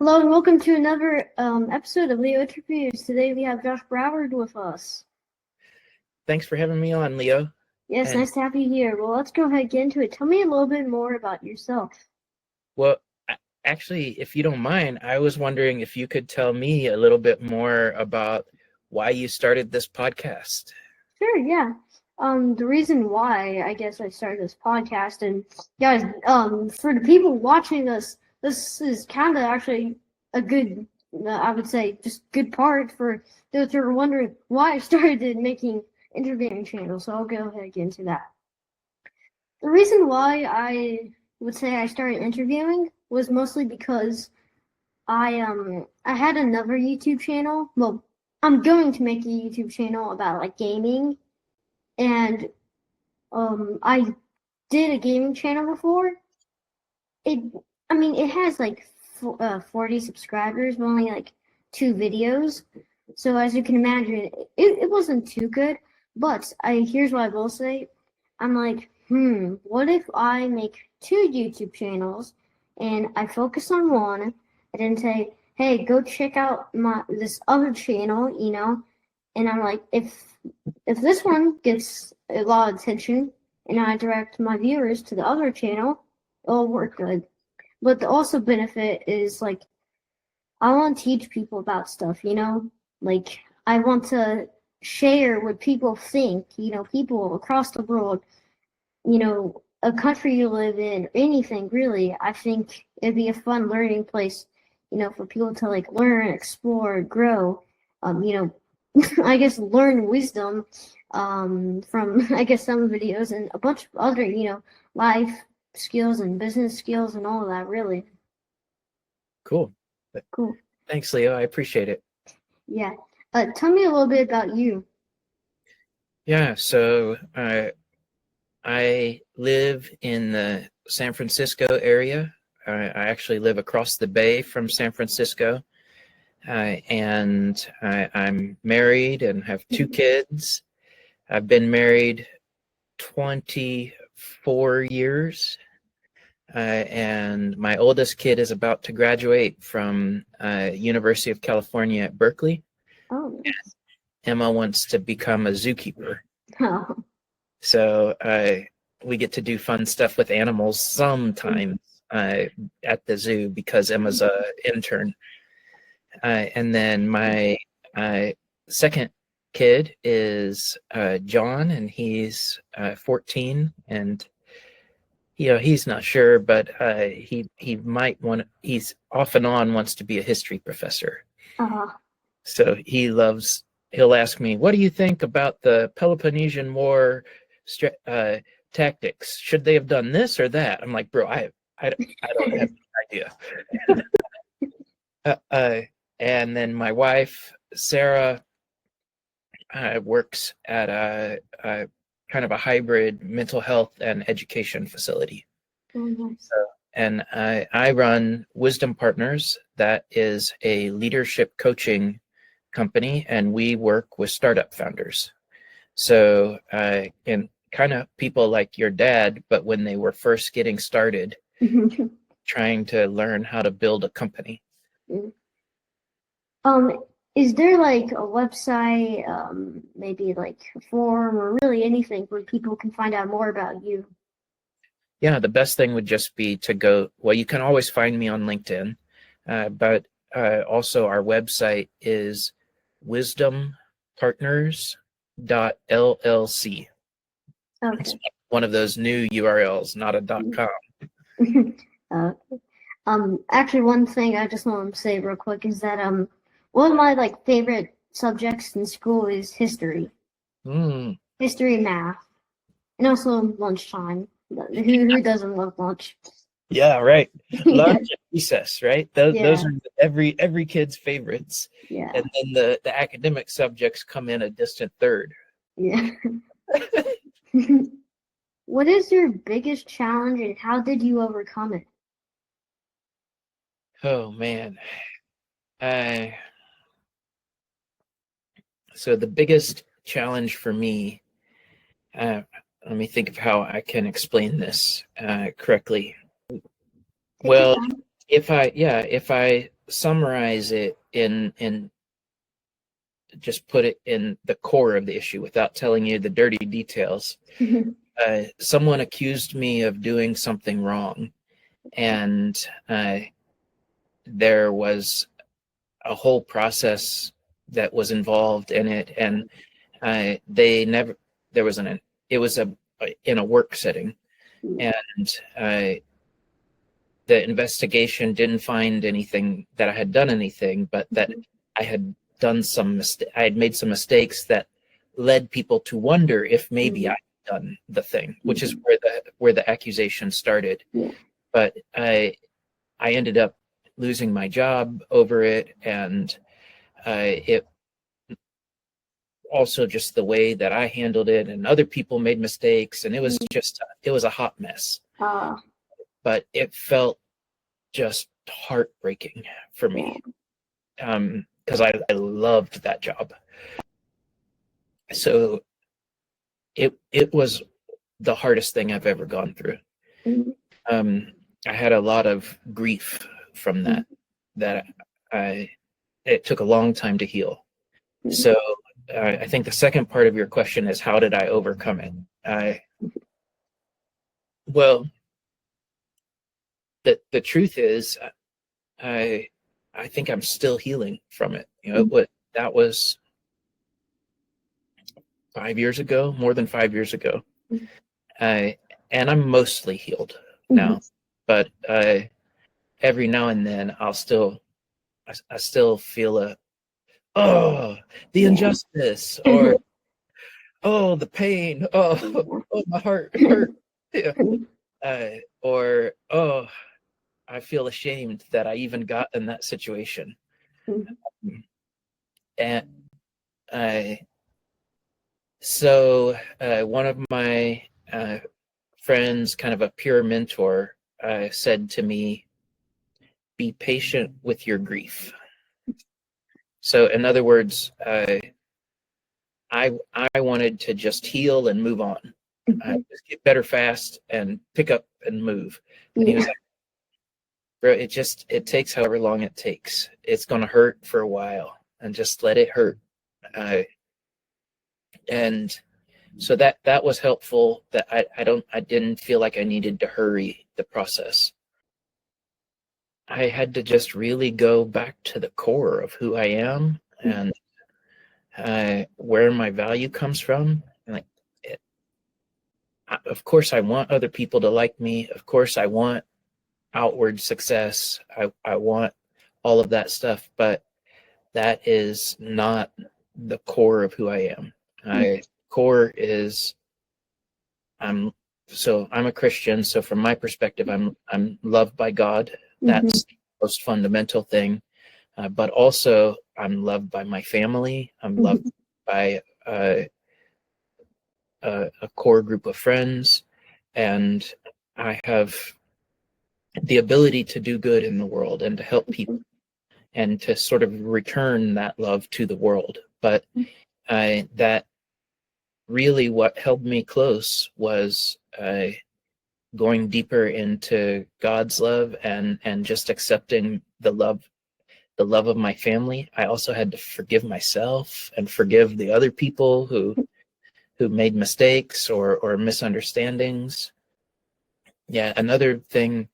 Hello and welcome to another episode of Leo Interviews. Today we have Josh Broward with us. Thanks for having me on, Leo. Yes, nice to have you here. Well, let's go ahead and get into it. Tell me a little bit more about yourself. Well, actually, if you don't mind, I was wondering if you could tell me a little bit more about why you started this podcast. Sure, yeah. The reason why I guess I started this podcast, and guys, for the people watching us, this is kind of actually a good, I would say, just good part for those who are wondering why I started making interviewing channels. So I'll go ahead and get into that. The reason why I would say I started interviewing was mostly because I had another YouTube channel. Well, I'm going to make a YouTube channel about like gaming, and I did a gaming channel before. It has like 40 subscribers, but only like 2 videos. So as you can imagine, it wasn't too good. But here's what I will say. I'm like, what if I make 2 YouTube channels and I focus on one and then say, hey, go check out this other channel, and I'm like, if this one gets a lot of attention and I direct my viewers to the other channel, it'll work good. But the also benefit is like I want to teach people about stuff, like I want to share what people think, people across the world, a country you live in, anything really. I think it'd be a fun learning place, for people to like learn, explore, grow, I guess learn wisdom from I guess some videos and a bunch of other, life skills and business skills and all of that really. Cool. Cool. Thanks, Leo. I appreciate it. Yeah. Tell me a little bit about you. Yeah, so I live in the San Francisco area. I actually live across the bay from San Francisco. And I'm married and have 2 kids. I've been married 24 years. And my oldest kid is about to graduate from University of California at Berkeley. Oh, nice. Emma wants to become a zookeeper. Oh. So we get to do fun stuff with animals sometimes at the zoo because Emma's an intern. And then my second kid is John, and he's 14, and he's not sure, but he might want. He's off and on wants to be a history professor. Uh-huh. So he'll ask me, "What do you think about the Peloponnesian War tactics? Should they have done this or that?" I'm like, "Bro, I don't have any idea." And then my wife, Sarah, works at a kind of a hybrid mental health and education facility. Oh, nice. And I run Wisdom Partners. That is a leadership coaching company, and we work with startup founders. So, and kind of people like your dad, but when they were first getting started, trying to learn how to build a company. Is there like a website, maybe like a forum or really anything where people can find out more about you? Yeah, the best thing would just be to go, well, you can always find me on LinkedIn, but also our website is wisdompartners.llc. Okay. It's one of those new URLs, not a .com. Actually, one thing I just want to say real quick is that one of my like favorite subjects in school is history. History and math, and also lunchtime. Who doesn't love lunch? Yeah, right. Lunch and recess, right? Those are every kid's favorites. Yeah. And then the academic subjects come in a distant third. Yeah. What is your biggest challenge and how did you overcome it? Oh man. So the biggest challenge for me, let me think of how I can explain this correctly. Well, if I summarize it in just put it in the core of the issue without telling you the dirty details. Someone accused me of doing something wrong, and there was a whole process that was involved in it, and they never there was an it was in a work setting, and the investigation didn't find anything that I had done anything, but that I had done I had made some mistakes that led people to wonder if maybe I had done the thing, which is where the accusation started. But I ended up losing my job over it, and it also just the way that I handled it, and other people made mistakes, and it was a hot mess. But it felt just heartbreaking for me, because I loved that job. So it was the hardest thing I've ever gone through. I had a lot of grief from that it took a long time to heal. So I think the second part of your question is, how did I overcome it? Well, the truth is, I think I'm still healing from it. That was 5 years ago, more than 5 years ago. And I'm mostly healed now, but every now and then I still feel the injustice, or the pain, my heart hurt, or I feel ashamed that I even got in that situation. And so one of my friends, kind of a peer mentor, said to me, be patient with your grief. So in other words, I wanted to just heal and move on, just get better fast and pick up and move. And he was like, bro, it takes however long it takes. It's going to hurt for a while, and just let it hurt. And so that was helpful, that I didn't feel like I needed to hurry the process. I had to just really go back to the core of who I am, and where my value comes from. And of course I want other people to like me. Of course I want outward success. I want all of that stuff, but that is not the core of who I am. Core is I'm a Christian, so from my perspective, I'm loved by God. That's the most fundamental thing. But also I'm loved by my family. I'm loved by a core group of friends, and I have the ability to do good in the world and to help people and to sort of return that love to the world. But that really what held me close was going deeper into God's love and just accepting the love of my family. I also had to forgive myself and forgive the other people who made mistakes or misunderstandings. Yeah, another thing,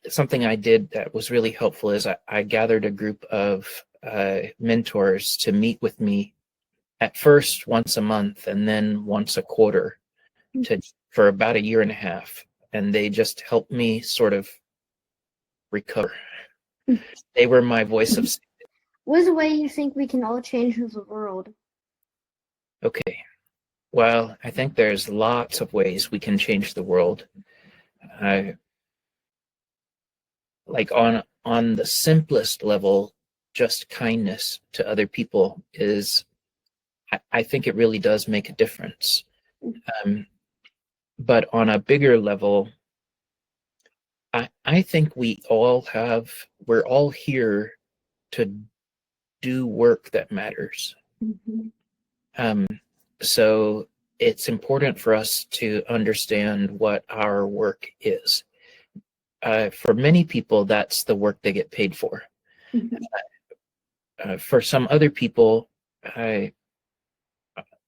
something I did that was really helpful is I gathered a group of mentors to meet with me at first once a month and then once a quarter for about a year and a half. And they just helped me sort of recover. They were my voice of safety. What is the way you think we can all change the world? Okay. Well, I think there's lots of ways we can change the world. Like on the simplest level, just kindness to other people is, I think it really does make a difference. But on a bigger level, I think we're all here to do work that matters. So it's important for us to understand what our work is. For many people, that's the work they get paid for. Mhm. For some other people,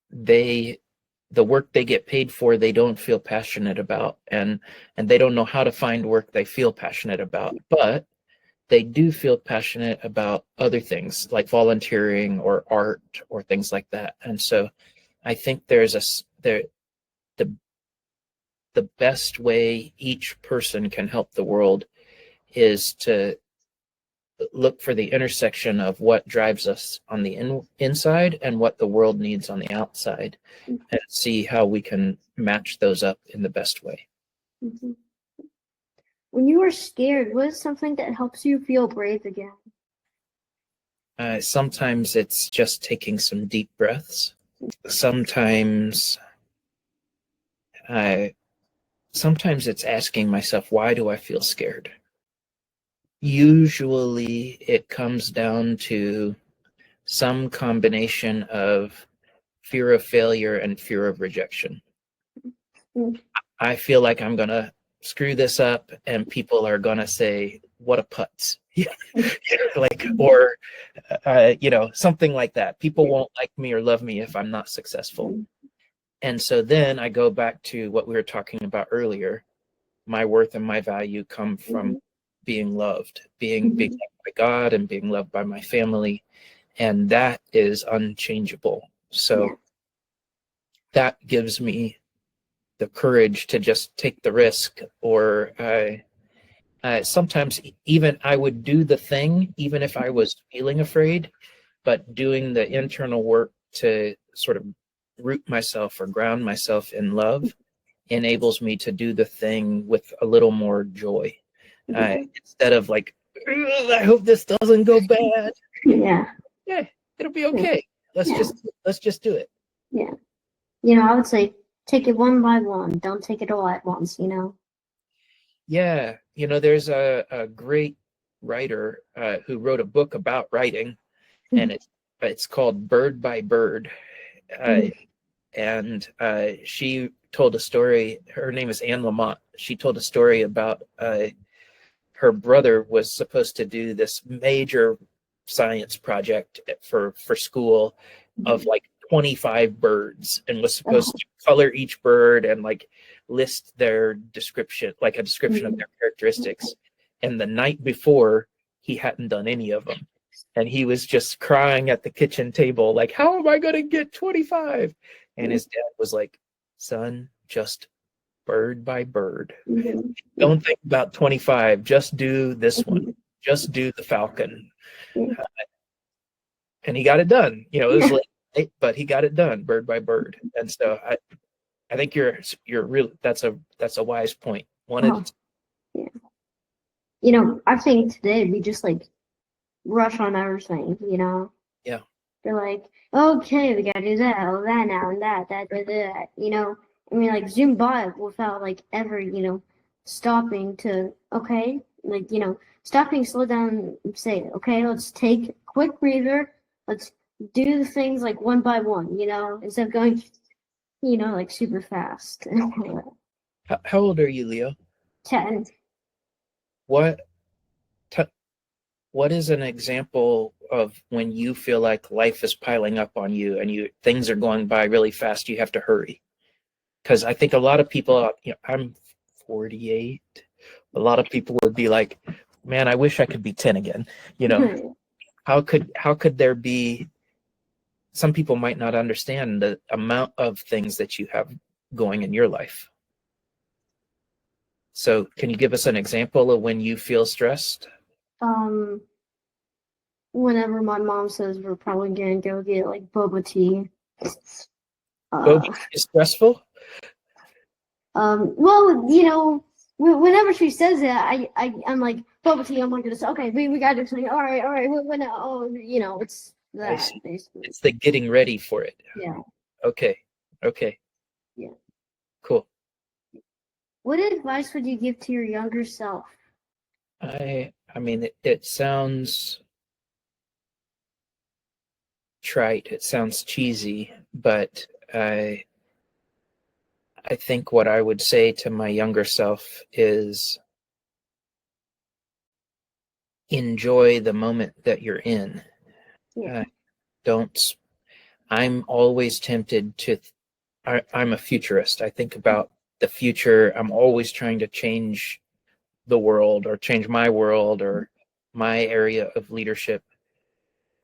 they the work they get paid for, they don't feel passionate about, and they don't know how to find work they feel passionate about, but they do feel passionate about other things like volunteering or art or things like that. And so I think there the the best way each person can help the world is to look for the intersection of what drives us on the inside and what the world needs on the outside, and see how we can match those up in the best way. Mhm. When you are scared, what is something that helps you feel brave again? Sometimes it's just taking some deep breaths. Sometimes I sometimes it's asking myself, why do I feel scared? Usually it comes down to some combination of fear of failure and fear of rejection. Mm. I feel like I'm going to screw this up and people are going to say, what a putz. Like, or, something like that. People won't like me or love me if I'm not successful. And so then I go back to what we were talking about earlier. My worth and my value come from being loved, being loved by God and being loved by my family. And that is unchangeable. So that gives me the courage to just take the risk, or sometimes even I would do the thing even if I was feeling afraid, but doing the internal work to sort of root myself or ground myself in love enables me to do the thing with a little more joy, instead of like, I hope this doesn't go bad. Yeah. Yeah, it'll be okay. Let's just do it. Yeah. I would say take it one by one. Don't take it all at once. Yeah, there's a great writer who wrote a book about writing, and it's called Bird by Bird. Uh, and she told a story. Her name is Anne Lamott. She told a story about her brother was supposed to do this major science project for school of like 25 birds, and was supposed to color each bird and like list their description, like a description of their characteristics. And the night before, he hadn't done any of them, and he was just crying at the kitchen table like, how am I going to get 25? And his dad was like, son, just bird by bird. Don't think about 25. Just do this one. Just do the falcon. And he got it done. It was late, but he got it done, bird by bird. And so I think you're really, that's a wise point. I think today we just like rush on everything. Yeah. They're like, okay, we gotta do that, oh that now, and that. I mean, like zoom by without like ever, stopping to stopping, slow down, and say, okay, let's take a quick breather. Let's do the things like one by one, instead of going, like super fast. How old are you, Leo? 10. What what is an example of when you feel like life is piling up on you and things are going by really fast, you have to hurry? Because I think a lot of people, I'm 48. A lot of people would be like, man, I wish I could be 10 again. How could there be, some people might not understand the amount of things that you have going in your life. So can you give us an example of when you feel stressed? Whenever my mom says we're probably gonna go get like boba tea. Boba is stressful? Well, whenever she says that, I'm like, boba tea, oh my goodness, okay, we gotta do something. All right, it's that basically. It's the getting ready for it. Yeah. Okay. Yeah. Cool. What advice would you give to your younger self? I mean, it sounds trite, it sounds cheesy, but I think what I would say to my younger self is enjoy the moment that you're in. Yeah. Don't. I'm always tempted to. I'm a futurist. I think about the future. I'm always trying to change the world or change my world or my area of leadership.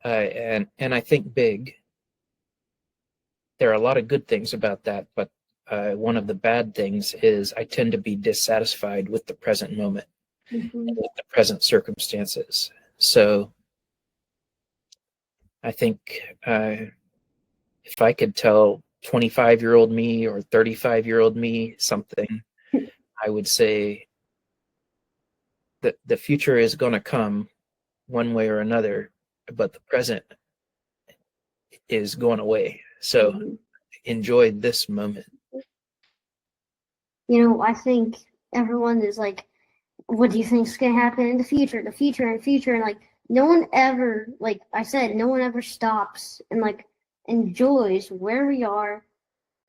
And I think big. There are a lot of good things about that, but one of the bad things is I tend to be dissatisfied with the present moment, Mhm. with the present circumstances. So I think if I could tell 25-year-old me or 35-year-old me something, I would say that the future is going to come one way or another, but the present is going away. So Mhm. enjoy this moment. I think everyone is like, what do you think is going to happen in the future, and future? And like, no one ever, like I said, no one ever stops and like enjoys where we are,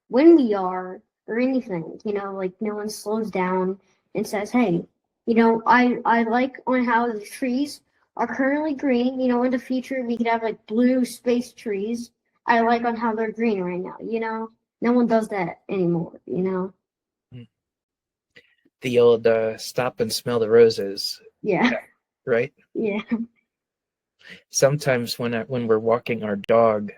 when we are, or anything. Like no one slows down and says, hey, I like on how the trees are currently green. In the future we could have like blue space trees. I like on how they're green right now. No one does that anymore. The old stop and smell the roses, Yeah. right? Yeah. Sometimes when we're walking our dog,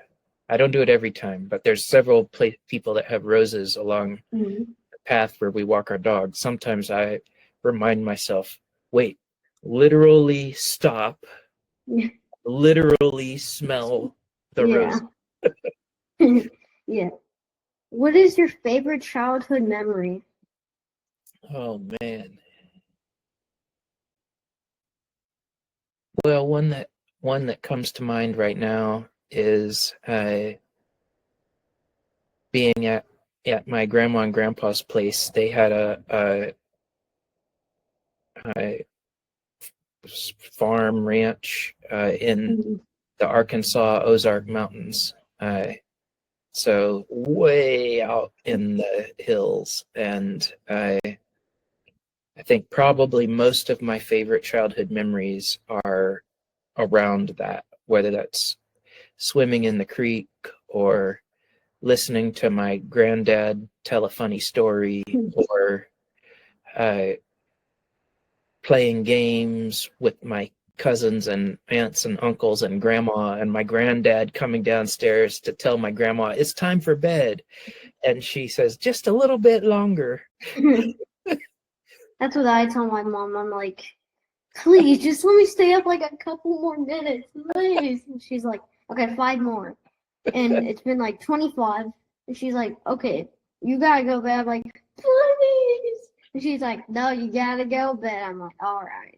I don't do it every time, but there's several people that have roses along Mhm. the path where we walk our dog. Sometimes I remind myself, wait, literally stop, Yeah. literally smell the Yeah. rose. Yeah. What is your favorite childhood memory? Oh man. Well, one that comes to mind right now is being at my grandma and grandpa's place. They had a farm ranch in Mhm. the Arkansas Ozark Mountains. So way out in the hills, and I think probably most of my favorite childhood memories are around that, whether that's swimming in the creek or listening to my granddad tell a funny story or uh, playing games with my cousins and aunts and uncles and grandma, and my granddad coming downstairs to tell my grandma it's time for bed, and she says just a little bit longer. That's what I tell my mom. I'm like, please, just let me stay up like a couple more minutes, please. And she's like, okay, 5 more. And it's been like 25. And she's like, okay, you gotta go to bed. I'm like, please. And she's like, no, you gotta go to bed. I'm like, all right.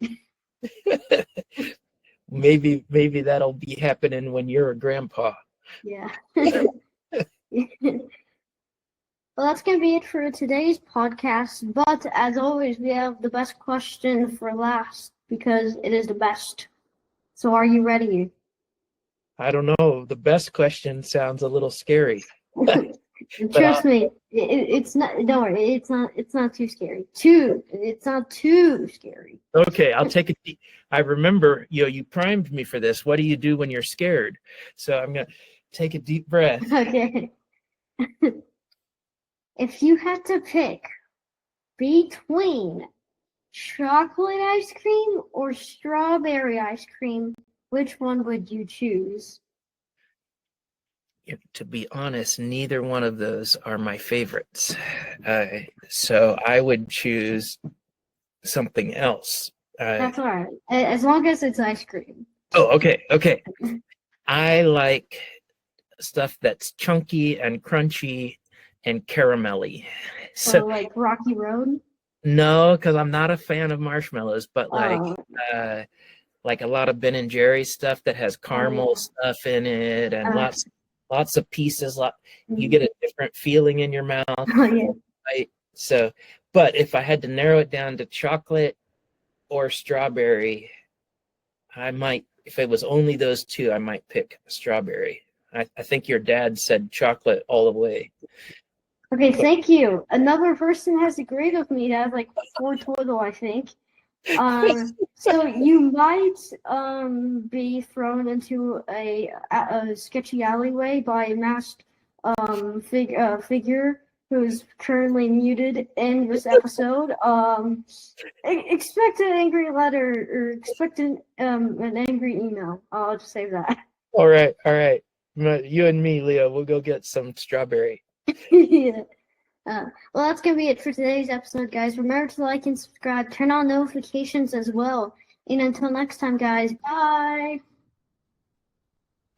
Maybe that'll be happening when you're a grandpa. Yeah. Well, that's going to be it for today's podcast. But as always, we have the best question for last because it is the best. So, are you ready? I don't know, the best question sounds a little scary. Trust me, it's not. Don't worry, it's not. It's not too scary. It's not too scary. Okay, I'll take it. I remember, you primed me for this. What do you do when you're scared? So I'm gonna take a deep breath. Okay. If you had to pick between chocolate ice cream or strawberry ice cream, which one would you choose? To be honest, neither one of those are my favorites. So I would choose something else. That's all right, as long as it's ice cream. Oh, okay. I like stuff that's chunky and crunchy and caramelly. So, So like Rocky Road. no, because I'm not a fan of marshmallows, but Oh, like a lot of Ben and Jerry's stuff that has caramel yeah. stuff in it and Uh, lots of pieces. You get a different feeling in your mouth, oh yeah. right? So, but if I had to narrow it down to chocolate or strawberry, I might, if it was only those two, I might pick strawberry. I think your dad said chocolate all the way. Okay, thank you. Another person has agreed with me. That has like 4 total, I think. So you might be thrown into a sketchy alleyway by a masked figure who's currently muted in this episode. Expect an angry letter or expect an angry email. I'll just say that. All right. You and me, Leo, we'll go get some strawberry. Yeah. Well, that's going to be it for today's episode, guys. Remember to like and subscribe. Turn on notifications as well. And until next time, guys, bye.